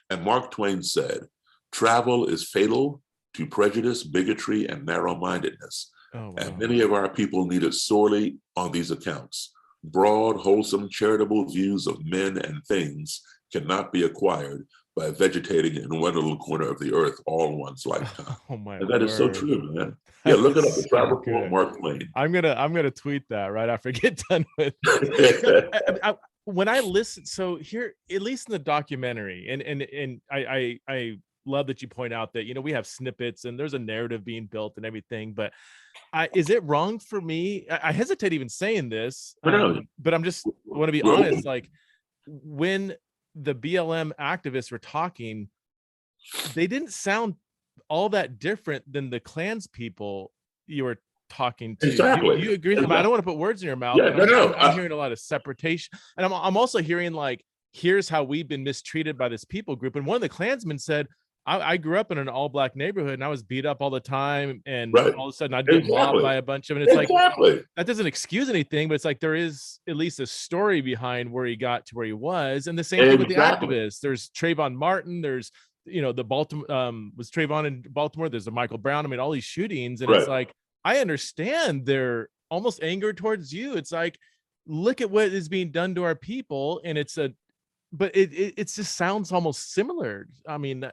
And Mark Twain said, "Travel is fatal to prejudice, bigotry, and narrow-mindedness. Oh, wow. And many of our people need it sorely on these accounts. Broad, wholesome, charitable views of men and things cannot be acquired by vegetating in one little corner of the earth all in one's lifetime." Oh my And that is so word. true, man. That Yeah, look it up. is The so Travel Quote, good. Mark Twain. I'm gonna tweet that right after I get done with this. When I listen, so here, at least in the documentary, and I love that you point out that we have snippets and there's a narrative being built and everything, but is it wrong for me? I hesitate even saying this, but I'm just want to be honest. Like when the BLM activists were talking, they didn't sound all that different than the Klans people you were talking to. Exactly. Do you agree? Exactly. I don't want to put words in your mouth. Yeah, no. I'm hearing a lot of separation, and I'm also hearing like, here's how we've been mistreated by this people group. And one of the Klansmen said, I grew up in an all-black neighborhood and I was beat up all the time, and Right. all of a sudden I'd get mobbed by a bunch of them. And it's like, that doesn't excuse anything, but it's like there is at least a story behind where he got to where he was. And the same thing with the activists. There's Trayvon Martin, there's the Baltimore was Trayvon in Baltimore, there's the Michael Brown. I mean, all these shootings, and it's like, I understand they're almost angered towards you. It's like, look at what is being done to our people, and but it just sounds almost similar. I mean,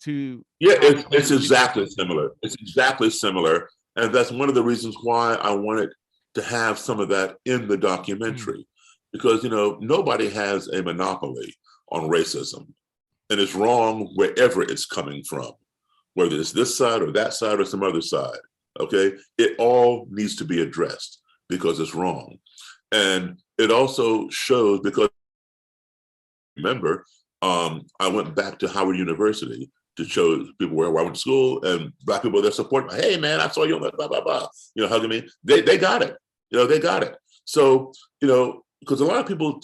it's exactly similar. It's exactly similar, and that's one of the reasons why I wanted to have some of that in the documentary, because nobody has a monopoly on racism, and it's wrong wherever it's coming from, whether it's this side or that side or some other side. Okay, it all needs to be addressed because it's wrong, and it also shows because. Remember, I went back to Howard University to show people where I went to school, and Black people that support me. Hey, man, I saw you on that, blah, blah, blah. Hugging me. They got it. They got it. So, because a lot of people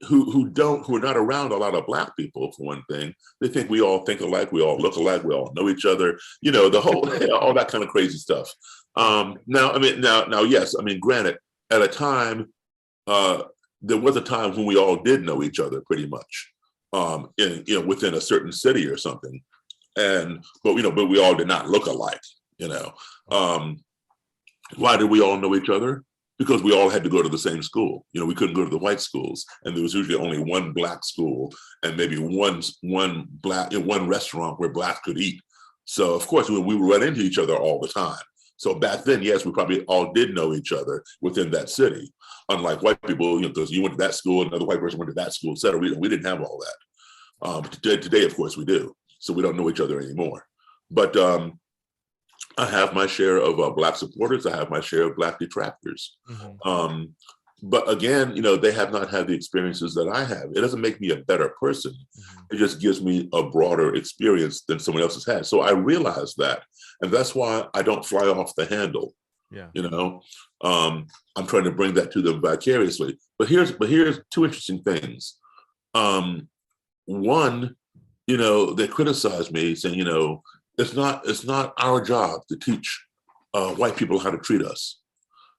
who are not around a lot of Black people, for one thing, they think we all think alike, we all look alike, we all know each other. The whole all that kind of crazy stuff. Now, yes, granted, at a time. There was a time when we all did know each other pretty much, within a certain city or something, but we all did not look alike. Why did we all know each other? Because we all had to go to the same school. We couldn't go to the white schools, and there was usually only one Black school and maybe one restaurant where Blacks could eat. So of course we would run into each other all the time. So back then, yes, we probably all did know each other within that city. Unlike white people, because you went to that school, another white person went to that school, et cetera. We didn't have all that. Today, of course, we do. So we don't know each other anymore. But I have my share of Black supporters. I have my share of Black detractors. Mm-hmm. But again, they have not had the experiences that I have. It doesn't make me a better person. Mm-hmm. It just gives me a broader experience than someone else has had. So I realize that. And that's why I don't fly off the handle. Yeah. I'm trying to bring that to them vicariously. But here's two interesting things. One, they criticize me saying, it's not our job to teach white people how to treat us.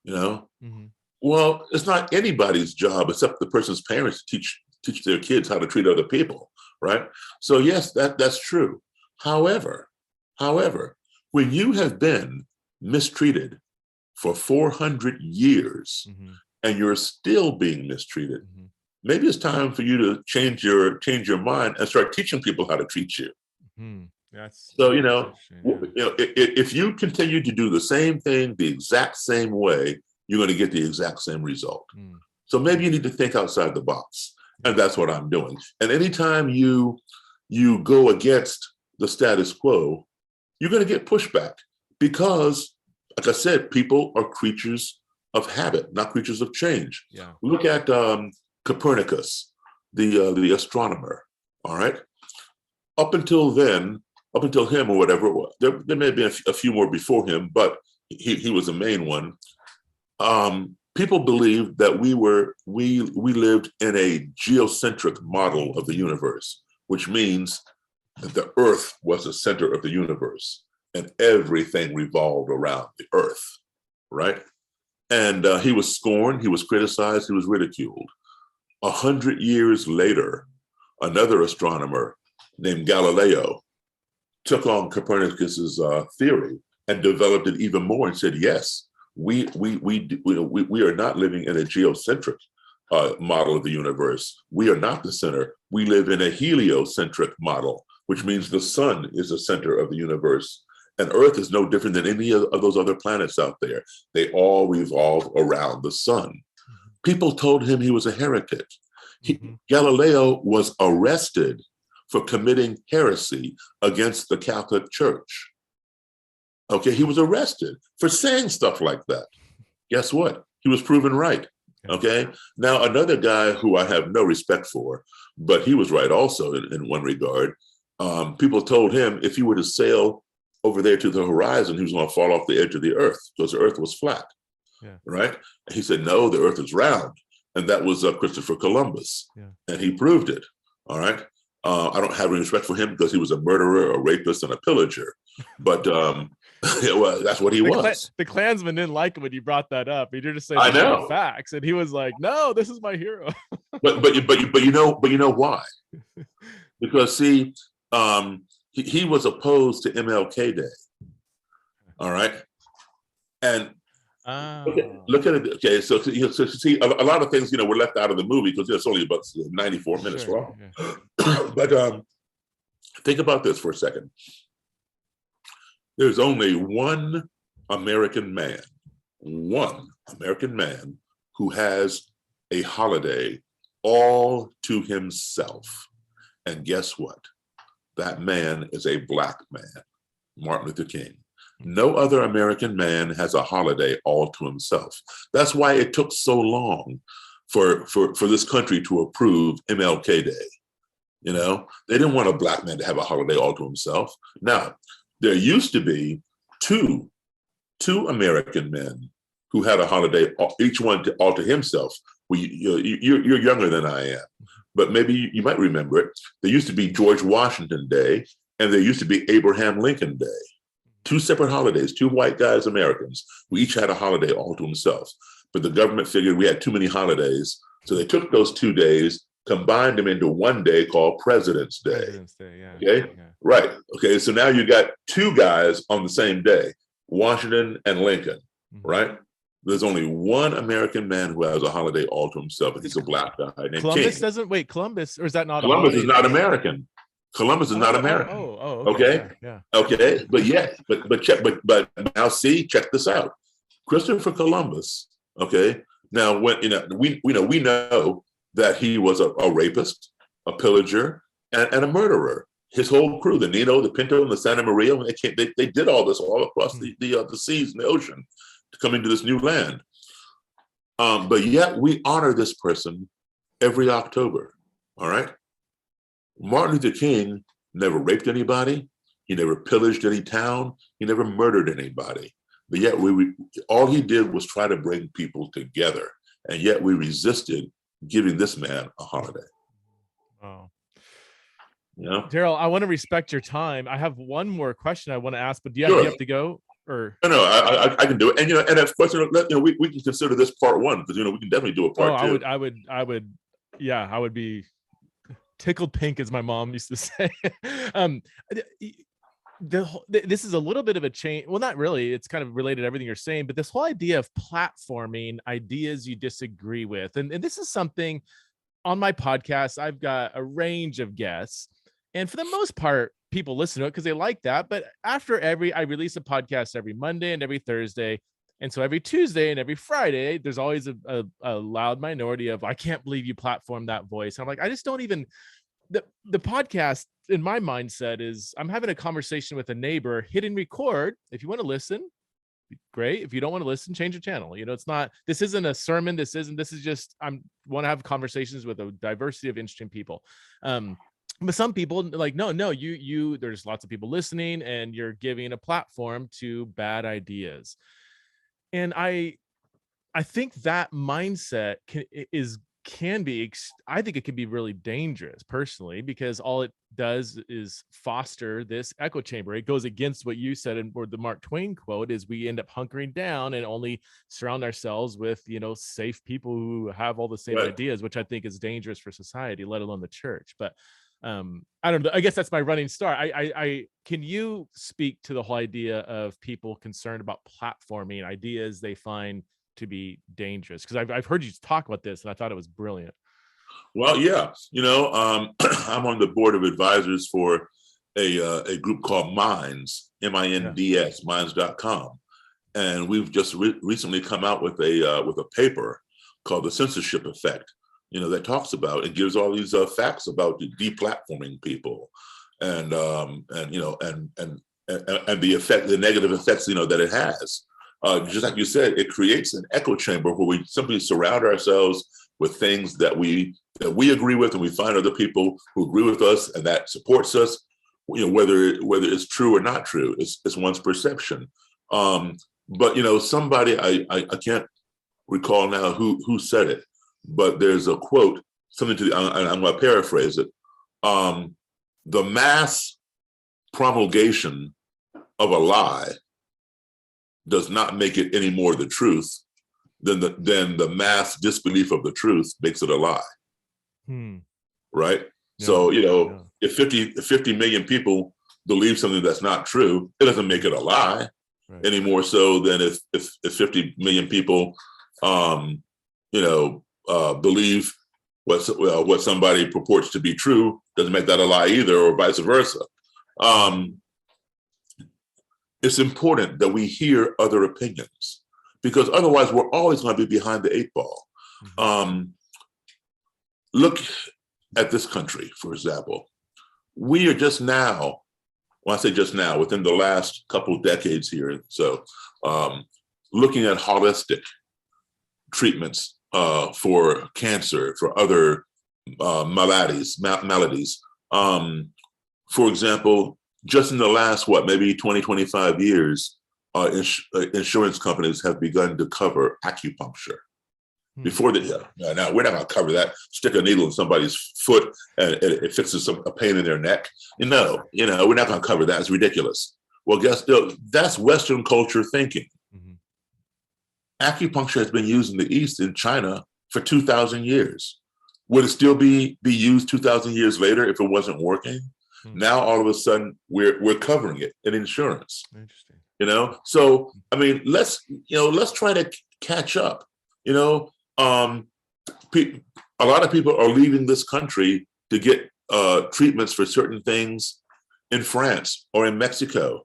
Mm-hmm. Well, it's not anybody's job except the person's parents to teach their kids how to treat other people, right? So yes, that's true. However, when you have been mistreated for 400 years, mm-hmm. and you're still being mistreated, mm-hmm. maybe it's time for you to change your mind and start teaching people how to treat you. Mm-hmm. So, if you continue to do the same thing the exact same way, you're going to get the exact same result. Mm. So maybe you need to think outside the box. And that's what I'm doing. And anytime you go against the status quo, you're going to get pushback because, like I said, people are creatures of habit, not creatures of change. Yeah. Look at Copernicus, the astronomer, all right? Up until him or whatever it was, there may have been a few more before him, but he was the main one. People believed that we lived in a geocentric model of the universe, which means that the earth was the center of the universe and everything revolved around the earth, right? And he was scorned, he was criticized, he was ridiculed. 100 years later, another astronomer named Galileo took on Copernicus's theory and developed it even more and said, yes, we are not living in a geocentric model of the universe. We are not the center. We live in a heliocentric model, which means the sun is the center of the universe. And Earth is no different than any of those other planets out there. They all revolve around the sun. People told him he was a heretic. Galileo was arrested for committing heresy against the Catholic Church. Okay, he was arrested for saying stuff like that. Guess what? He was proven right. Okay, now another guy who I have no respect for, but he was right also in one regard. People told him if he were to sail over there to the horizon, he was going to fall off the edge of the earth because the earth was flat, right? And he said, no, the earth is round. And that was Christopher Columbus. And he proved it, all right? I don't have any respect for him because he was a murderer, a rapist, and a pillager. But well, that's what he was. The Klansmen didn't like him when you brought that up. You're just saying facts. And he was like, no, this is my hero. but you know why? Because see, he was opposed to MLK Day. All right. And look at it. Okay, so see, a lot of things, were left out of the movie because it's only about 94 minutes long. But think about this for a second. There's only one American man who has a holiday all to himself. And guess what? That man is a Black man, Martin Luther King. No other American man has a holiday all to himself. That's why it took so long for this country to approve MLK Day. They didn't want a Black man to have a holiday all to himself. Now, there used to be two American men who had a holiday, each one all to himself. Well, you're younger than I am, but maybe you might remember it. There used to be George Washington Day, and there used to be Abraham Lincoln Day. Two separate holidays, two white guys, Americans, who each had a holiday all to themselves. But the government figured we had too many holidays, so they took those 2 days, combined them into one day called President's Day. President's Day, yeah. Okay, yeah. Right. Okay, so now you got two guys on the same day, Washington and Lincoln, right? There's only one American man who has a holiday all to himself, and he's a Black guy named Columbus King. Columbus, or is that not? Columbus is not American. Columbus is not American. Okay. Yeah. Okay. But now see, check this out. Christopher Columbus. Okay. Now when we know that he was a rapist, a pillager, and a murderer. His whole crew, the Nino, the Pinto, and the Santa Maria, they did all this all across the seas and the ocean to come into this new land. But yet we honor this person every October. All right. Martin Luther King never raped anybody. He never pillaged any town. He never murdered anybody. But yet all he did was try to bring people together. And yet we resisted giving this man a holiday. Oh. Daryl, I want to respect your time. I have one more question I want to ask, but do you have to go? Or no, I can do it. And of course, we can consider this part one because we can definitely do a part two. I would be tickled pink, as my mom used to say. This is a little bit of a change. Well, not really. It's kind of related to everything you're saying, but this whole idea of platforming ideas you disagree with. And this is something on my podcast. I've got a range of guests, and for the most part, people listen to it because they like that. But I release a podcast every Monday and every Thursday. And so every Tuesday and every Friday, there's always a loud minority of, I can't believe you platformed that voice. I'm like, I just don't even, the podcast in my mindset is I'm having a conversation with a neighbor, hit and record. If you want to listen, great. If you don't want to listen, change your channel. This isn't a sermon. This is just, I want to have conversations with a diversity of interesting people. But some people like, no, you, there's lots of people listening and you're giving a platform to bad ideas. And I think that mindset is can be, I think it can be really dangerous personally, because all it does is foster this echo chamber. It goes against what you said, and or the Mark Twain quote is, we end up hunkering down and only surround ourselves with, safe people who have all the same Right. ideas, which I think is dangerous for society, let alone the church. But I don't know. I guess that's my running start. I can you speak to the whole idea of people concerned about platforming ideas they find to be dangerous? Because I've heard you talk about this, and I thought it was brilliant. Well, yeah, I'm on the board of advisors for a group called Minds, MINDS, Minds.com, and we've just recently come out with a paper called the Censorship Effect. That talks about, it gives all these facts about deplatforming people, and the effect, the negative effects, that it has. Just like you said, it creates an echo chamber where we simply surround ourselves with things that we agree with, and we find other people who agree with us and that supports us. Whether it's true or not true, it's one's perception. But somebody, I can't recall now who said it, but there's a quote, something to I'm going to paraphrase it. The mass promulgation of a lie does not make it any more the truth than the mass disbelief of the truth makes it a lie. Right? Yeah, so, if 50 million people believe something that's not true, it doesn't make it a lie, right, any more so than if 50 million people, believe what somebody purports to be true, doesn't make that a lie either, or vice versa. It's important that we hear other opinions, because otherwise we're always going to be behind the 8 ball. Look at this country, for example. We are just now, when I say just now, within the last couple of decades here, so looking at holistic treatments for cancer, for other maladies. For example, just in the last, maybe 20, 25 years, insurance companies have begun to cover acupuncture. Before now we're not going to cover that. Stick a needle in somebody's foot and it fixes a pain in their neck. We're not going to cover that. It's ridiculous. Well, that's Western culture thinking. Acupuncture has been used in the East, in China, for 2,000 years. Would it still be used 2,000 years later if it wasn't working? Now all of a sudden we're covering it in insurance. Interesting. So I mean, let's try to catch up. A lot of people are leaving this country to get treatments for certain things in France or in Mexico,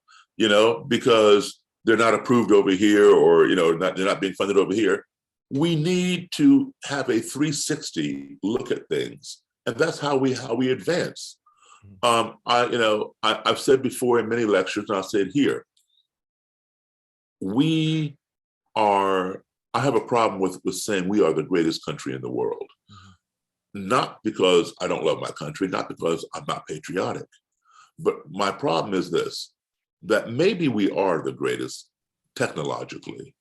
because they're not approved over here, or they're not being funded over here. We need to have a 360 look at things, and that's how we advance. I've said before in many lectures, and I'll say it here. I have a problem with saying we are the greatest country in the world. Not because I don't love my country, not because I'm not patriotic, but my problem is this, that maybe we are the greatest technologically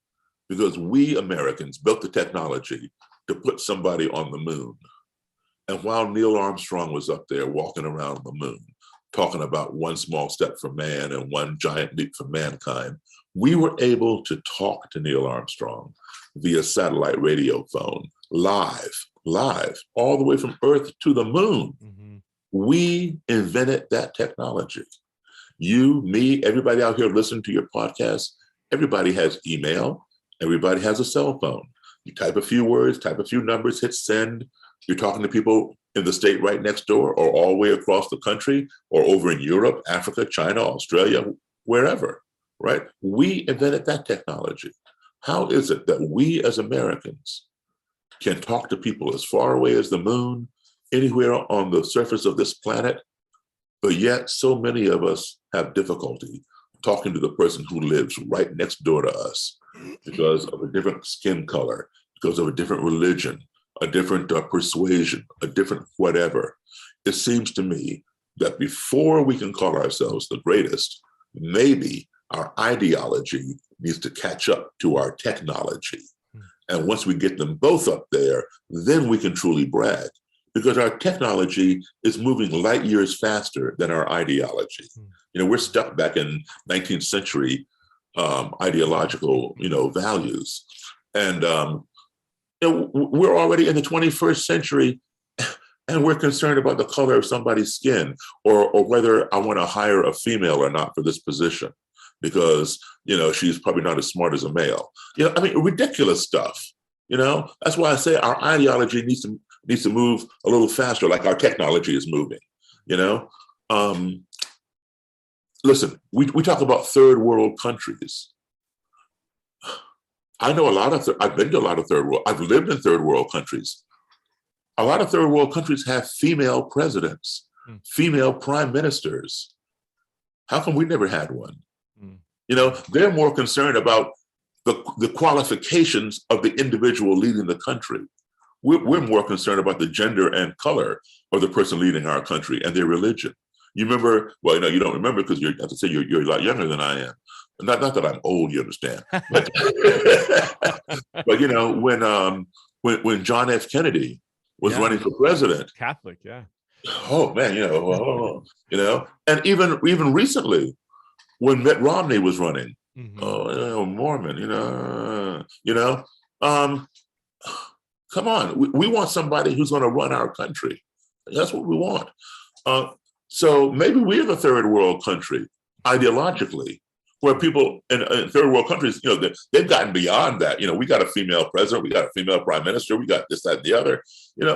because we Americans built the technology to put somebody on the moon. And while Neil Armstrong was up there walking around the moon, talking about one small step for man and one giant leap for mankind, we were able to talk to Neil Armstrong via satellite radio phone, live, all the way from Earth to the moon. We invented that technology. You, me, everybody out here listening to your podcast, everybody has email, everybody has a cell phone. You type a few words, type a few numbers, hit send. You're talking to people in the state right next door, or all the way across the country, or over in Europe, Africa, China, Australia, wherever, right? We invented that technology. How is it that we as Americans can talk to people as far away as the moon, anywhere on the surface of this planet, but yet so many of us have difficulty talking to the person who lives right next door to us because of a different skin color, because of a different religion, a different persuasion, a different whatever. It seems to me that before we can call ourselves the greatest, maybe our ideology needs to catch up to our technology. And once we get them both up there, then we can truly brag, because our technology is moving light years faster than our ideology. You know, we're stuck back in 19th century ideological, values. And, we're already in the 21st century, and we're concerned about the color of somebody's skin, or whether I want to hire a female or not for this position, because, she's probably not as smart as a male. Ridiculous stuff. That's why I say our ideology needs to move a little faster, like our technology is moving. Listen, we talk about third world countries. I know I've been to a lot of third world. I've lived in third world countries. A lot of third world countries have female presidents, female prime ministers. How come we never had one? They're more concerned about the qualifications of the individual leading the country. We're more concerned about the gender and color of the person leading our country and their religion. You remember? Well, you don't remember because I have to say you're a lot younger than I am. Not that I'm old, you understand. But, but when John F. Kennedy was running for president, Catholic, yeah. Oh man, and even recently, when Mitt Romney was running, Mormon, come on, we want somebody who's going to run our country. That's what we want. So maybe we're the third world country ideologically, where people in third world countries, they've gotten beyond that. We got a female president, we got a female prime minister, we got this, that, and the other.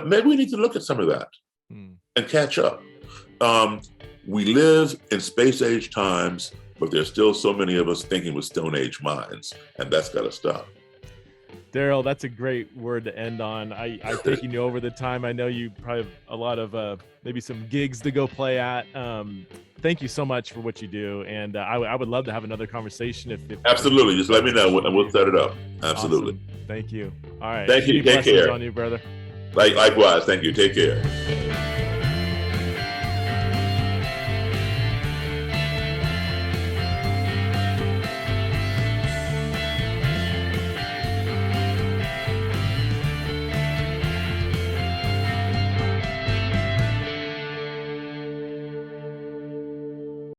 Maybe we need to look at some of that and catch up. We live in space age times, but there's still so many of us thinking with Stone Age minds, and that's got to stop. Daryl, that's a great word to end on. I've taken you over the time. I know you probably have a lot of maybe some gigs to go play at. Thank you so much for what you do, and I would love to have another conversation. If Absolutely, just let me know and we'll set it up. Absolutely. Awesome. Thank you. All right. Thank you. Take care. On you, brother. Likewise. Thank you. Take care.